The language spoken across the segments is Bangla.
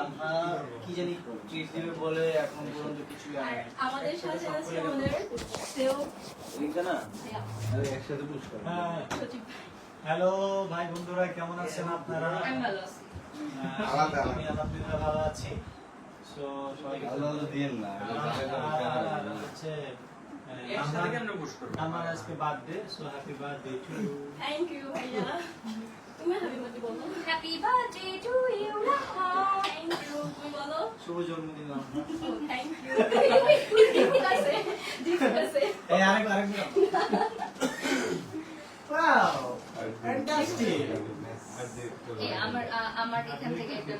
লামহা কি জানি ট্রিট দিবে বলে এখন পর্যন্ত কিছু আমাদের সাথে আছে আমাদের সেও লিখা না আরে একসাথে পুশ কর হ্যাঁ হ্যালো ভাই বন্ধুরা কেমন আছেন আপনারা আমি ভালো আছি আমি আলহামদুলিল্লাহ ভালো আছি সো সবাইকে ভালো দিন না হচ্ছে একসাথে কেন পুশ করব আমার আজকে birthday so happy birthday to you thank you ভাইয়া তুমি হ্যাপি বার্থডে বলো happy birthday to you thank you তুমি বলো শুভ জন্মদিন লামহা থ্যাংক ইউ ঠিক আছে ঠিক আছে এই আরেক ওয়াও ফ্যান্টাস্টিক এই আমার এখান থেকে একটা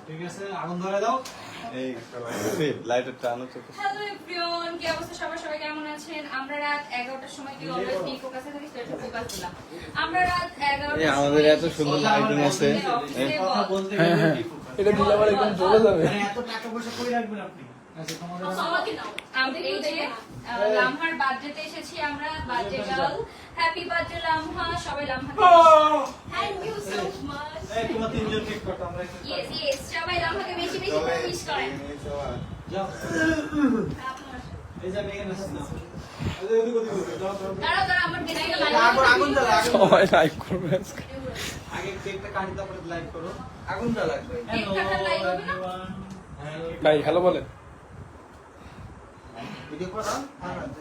ঠিক আছে আগুন ধরে দাও এই লাইটার টানো তো হ্যালো এভরিওয়ান কি অবস্থা সবাই কেমন আছেন আমরা রাত 11টার সময় কি অলওয়েজ নিকো কাছে থাকি সেটা ফোকাস দিলাম আমরা রাত 11টার এই আমাদের এত সুন্দর লাইটিং আছে কথা বলতে হ্যাঁ, গেলে হ্যাঁ। কি ফোকাস এটা দিলে আবার একদম চলে যাবে। মানে এত টাকা পয়সা কই রাখবেন আপনি আচ্ছা তোমাদের আমাকে নাও আমাদের এই যে লামহার বার্থডেতে এসেছি আমরা বার্থডে গার্ল হ্যাপি বার্থডে লামহা সবাই লামহা থ্যাংক ইউ সো মাচ এই তোমার তিনজন কেক কাটো আমরা ইয়েস ইয়েস সবাই লামহাকে বেশি বেশি করে উইশ করেন যাও আপনার এই যে মেঘে নাচছে না দাঁড়াও আমার দিনাইটা আগুন জ্বালা সবাই লাইক করবে আজকে। আগে কেকটা কাটি তারপরে লাইভ করো আগুনটা লাগবে কেক কাটার লাইভ হবে না? ভাই হ্যালো বলেন। ভিডিও করো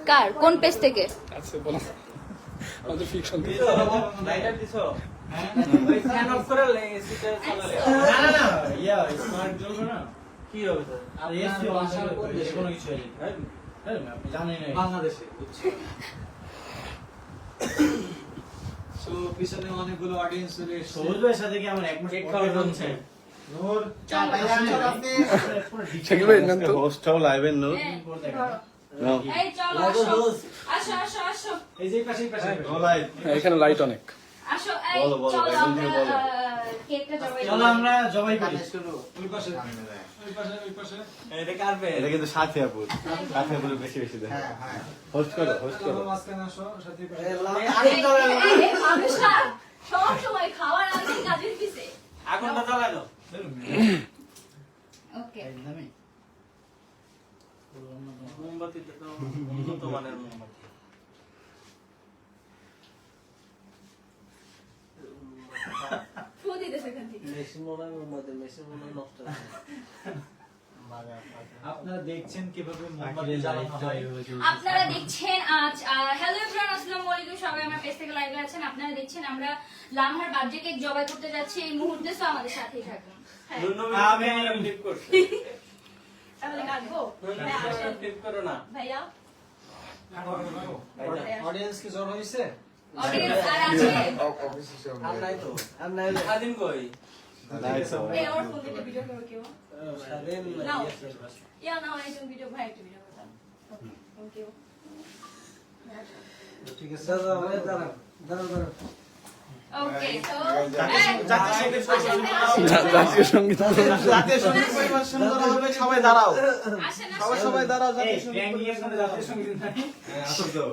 কার কোন পেজ থেকে আচ্ছা বলেন আমাদের ফিকশন লাইটার দিছো হ্যাঁ ওই ফ্যান অফ করে এসিটা চালালে না না ইয়া স্মার্ট জ্বলবে না কি হবে স্যার আর এসি বাসার কোন দেশে কোনো কিছু হয়নি হ্যাঁ আপনি জানেন না বাংলাদেশে বুঝছি সো পিছনে অনেকগুলো অডিয়েন্স চলে সবুজ ভাইয়ের সাথে কি আমার এক মাস কেক পর খাওয়া হচ্ছে হচ্ছে। নূর চলো, চলো, শাকিল ভাই নেন তো। হোস্টটাও লাইভে নো নো এই চলো আসো আসো আসো আসো এই যে পাশে লাইভ হ্যাঁ, এখানে লাইট অনেক। আসো এই বলো, বলো, চলো একদম থেকে বলো। কেকটা জবাই চলো আমরা জবাই করি শুরু ওই পাশে ওই পাশে এটা কারবে এটা কিন্তু সাথে আপুর সাথে আপুর বেশি বেশি দেয় হ্যাঁ হ্যাঁ হোস্ট করো হোস্ট চলো করো মাঝখানে আসো সাথে এই মানুষরা সব সময় খাওয়ার আগে কাজের পিছে আগুনটা জ্বালায় দাও ওকে একদমই মোমবাতিটা তো উন্নত মানের মোমবাতি ফু দিতেছে এখান থেকে মেশিন মনে হয় মোমবাতি মেশিন মনে হয় নষ্ট হয়ে আপনারা দেখছেন কিভাবে মোমবাতি জ্বালানো হয় আপনারা দেখছেন আজ হ্যালো এভরিওয়ান আসসালামু আলাইকুম সবাই আমার পেজ থেকে লাইভে আছেন আপনারা দেখছেন আমরা লামহার বার্থডে কেক জবাই করতে যাচ্ছি এই মুহূর্তে সো আমাদের সাথেই থাকুন আমি টিপ করছি তাহলে কাটবো টিপ করো না ভাইয়া অডিয়েন্স কি জড় হইছে অডিয়েন্স আর আছে অফিসে সব নাই তো আমি নাই স্বাধীন কই নাইস এই আমার ফোন থেকে ভিডিও করো কেউ স্বাধীন নাও ইয়া নাও একজন ভিডিও ভাই একটা ভিডিও করতাম থ্যাংক ইউ ঠিক আছে দাঁড়াও ওকে সো জাতীয় সঙ্গীত জাতীয় সঙ্গীত পরিবেশন করা হবে সবাই দাঁড়াও আসেন সবাই দাঁড়াও এই জাতীয় সঙ্গীত ট্যাঙ্গি এর সাথে জাতীয় সঙ্গীত নাই আসো তো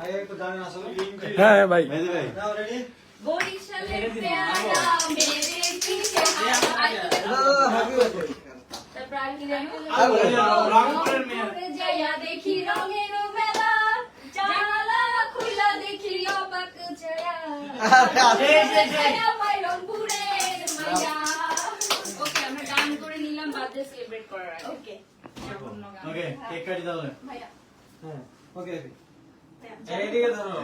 আগে একটু গান আসলে হ্যাঁ হ্যাঁ ভাই মেজি ভাই নাও রেডি বরিশালের পেয়ারা মেরে পিছে তারপর আর কি জানো রংপুরের মেয়ে যাইয়া দেখি রঙের মেলা জানালা খুইলা দেখি অবাক জয়া মাই রংপুরের মায়া ওকে আমরা গান করে নিলাম বার্থডে সেলিব্রেট করার আগে ওকে ওকে কেক কাটি দাও ভাইয়া হ্যাঁ ওকে এইদিকে ধরো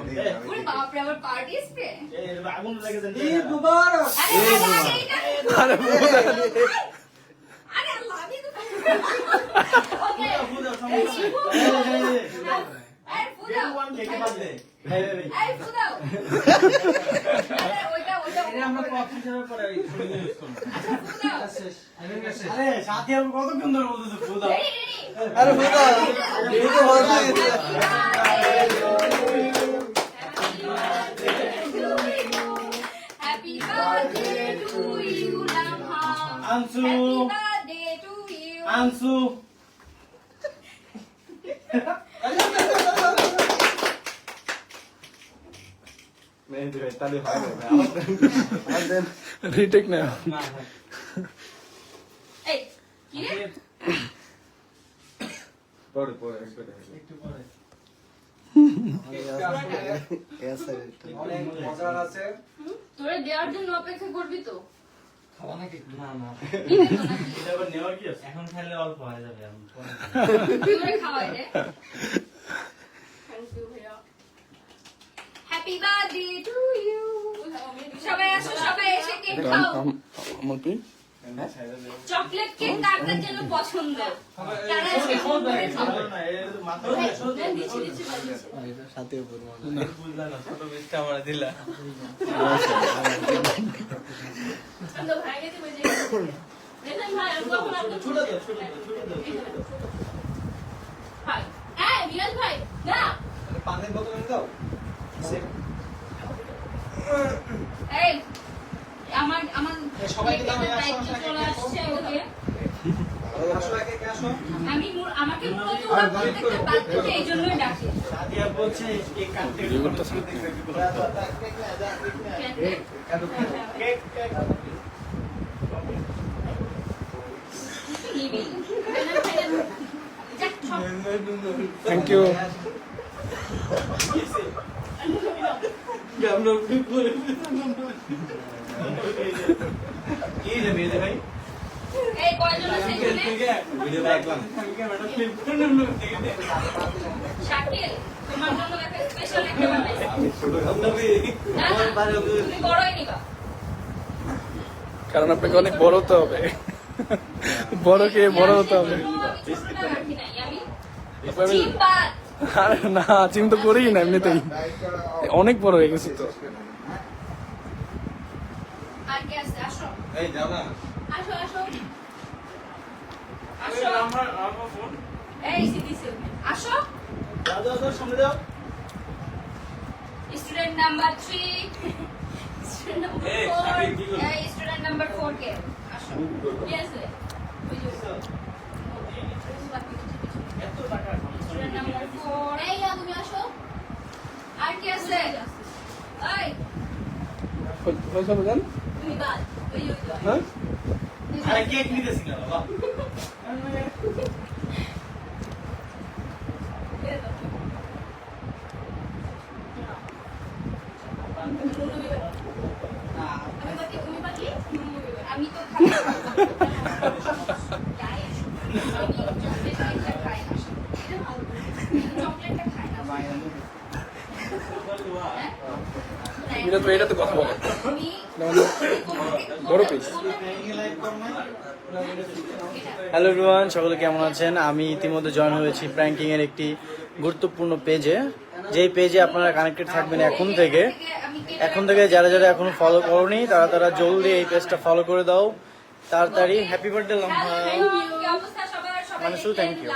ওরে বাপ রে আমার পার্টি স্প্রে এই আগুন লাগে দেন আরে আরে আল্লাহ আমি তো ওকে এই ফুদাও কেকে বাজে এই ফুদাও আরে ওইটা আমরা কফি সার্ভ করে ইউজ করব ফুদাও আরে সাথী আমি কতক্ষণ ধরে বলতেছি ফুল দাও আরে বুঝা বুঝা হয়ে গেছে Happy birthday to you, Lamha. আনসু Happy birthday to you. আনসু মেহেদি ভাই তাহলে হয় না ভাই, আমার আর দেন রিটেক না এই কি রে পরে পরে একবারে। একটু পরে এস স্যার অনেক মজার আছে। তোরে দেওয়ার জন্য অপেক্ষা করবি তো খাওয়া নাকি? না না, কি দেবো নাকি? এটা আবার নেওয়ার কি আছে? এখন খাইলে অল্প হয়ে যাবে। আমি পরে তোরে খাওয়াই রে থ্যাংক ইউ ভাইয়া হ্যাপি বার্থডে টু ইউ সবাই আসো সবাই এসে কেক খাও আমার পি চকলেট কেক কার কার জন্য পছন্দ কারা এসে ফোন করে খাও না, এর মাথা দিচ্ছি দিচ্ছি এটা সাথে উপর মনে বুঝলা না, ছোট মিষ্টি আমার দিলা। তো ভাই গেছে বুঝে দেখেন ভাই কখন আপনি ছোট তো ভাই এই বিলাল ভাই না পানির বোতল এনে দাও। এই আমার সবাইকে দাও, আসো, দায়িত্ব আসো, চলে আসছে ওকে আসো, একে একে আসো। আমাকে মূলত ওরা প্রত্যেকটা বাচ্চাকে এই জন্যই ডাকে সাদিয়া বলছে কেক কাটতে ভিডিও করতেছে। কেক কেক নিবি যাক সব থ্যাংক ইউ কি রে মেহেদি ভাই? এই কয়জন আছে এখানে ভিডিও দেখলাম। শাকিল তোমার জন্য একটা স্পেশাল একটা বানাইছি আমি ছোট বান্ধবী। না, না, তুমি বড়ই নিবা কারণ আপনাকে অনেক বড় হতে হবে বড় কে বড় হতে হবে ছোটটা রাখি নাই আমি তারপর আমি- জিম্বাদ আরে না জিম তো করেই না এমনিতেই অনেক বড় হয়ে গেছে তো আর কে আছে আসো এই যাও না। আসো আসো আসো এই সিদিছে আসো যাও যাও যাও, সামনে যাও। স্টুডেন্ট নাম্বার 3 স্টুডেন্ট নাম্বার 4 এই স্টুডেন্ট নাম্বার 4 কে আসো কে আছে স্টুডেন্ট নাম্বার 4 এই তুমি আসো আর কে আছে এই সবাই জান তুমি বাদ ওই হ্যাঁ আরে কেক নিতেছি না বাবা। আমি তো খাই চকলেটটা খাই না চকলেটটা খাই না এটা তো এটাতে কথা বলে তুমি বড় পিস হ্যালো এভরিওয়ান, সকলে কেমন আছেন? আমি ইতিমধ্যে জয়েন হয়েছি প্র্যাঙ্কিং এর একটি গুরুত্বপূর্ণ পেজে, যেই পেজে আপনারা কানেক্টেড থাকবেন এখন থেকে যারা যারা এখনো ফলো করোনি তারা জলদি এই পেজটা ফলো করে দাও তাড়াতাড়ি। Happy birthday Lamha. Mansu, thank you.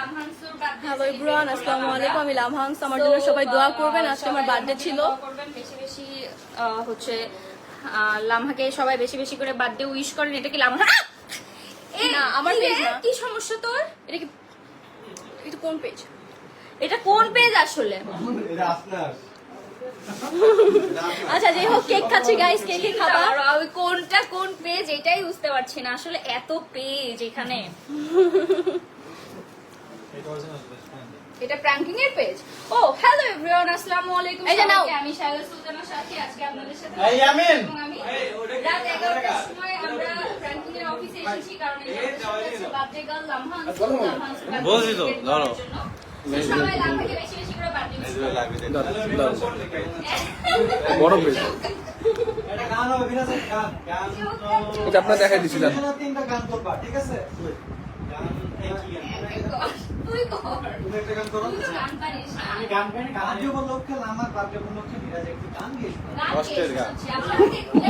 Hello everyone, আসসালামু আলাইকুম। আমি লামহাংস। আমার জন্য সবাই দোয়া করবেন। আজকে আমার বার্থডে ছিল। বেশি বেশি হচ্ছে লামহাকে সবাই বেশি বেশি করে বার্থডে উইশ করেন। এটা কি লামহা না, আমার পেজ না। কি সমস্যা তোর? এটা কি এটা কোন পেজ? এটা কোন পেজ আসলে? এটা আপনার। আচ্ছা, যাই হোক, কেক খাচ্ছি গাইস। কেকে খাবা? আমি কোনটা কোন পেজ এটাই বুঝতে পারছি না আসলে, এত পেজ এখানে। এটা প্র্যাঙ্কিং এর পেজ। ও হ্যালো এভরিওয়ান, আসসালামু আলাইকুম। এই যে নাও। সবাইকে আমি শায়লা সুলতানার সাথে আজকে আপনাদের সাথে এই ইয়ামিন। এবং আমি রাত 11টার সময় আমরা প্র্যাঙ্কিং এর অফিসে এসেছি কারণ এটা বার্থডে গার্ল লামহা বলছি তো, ধরো। সবাই লামহাকে বেশি বেশি করে বার্থডে উইশ মেহেদি ভাই লাগবে দেন। বড় পেজ একটা গান হবে, বিরাজের গান। গান তো এটা আপনার দেখাই দিছিলেন তিনটা গান করবা, ঠিক আছে? গান এই কি গান? তুই কর, তুমি একটা গান করো। তুই তো গান পারিস না। আমি গান গাই না, গান বার্থডে উপলক্ষে আমার বার্থডে উপলক্ষে বিরাজ একটু গান গেয়েছিল। গান কষ্টের গান। গেয়েছি, আপনাকে খুলে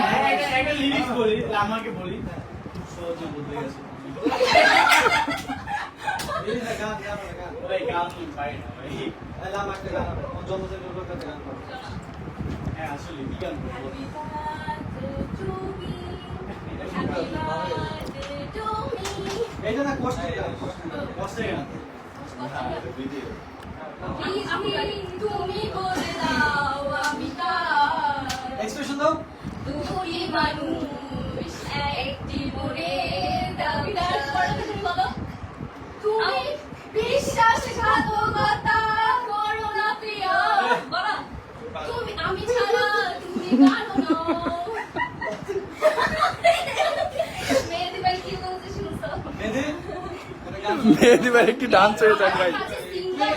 একটা লিরিক্স বলি, আমাকে বলি। খুব সহজে বলতে গেছে। এই যে গান, গান, গান। ভাই গান পাই না ভাই। তাহলে আমার একটা গান হবে। আমার জন্মদিনের উপলক্ষে একটা গান করো। হ্যাঁ আসলে কি গান বলবো? এইটা না কষ্টের গান, কষ্টের গান। হ্যাঁ, এটা ভিডিও। তুমি বলে দাও আমি কার। মেহেদি ভাই কি বলছে শুনছো? মেহেদি, মেহেদি ভাই একটি ডান্স হয়ে যাক ভাই সিঙ্গার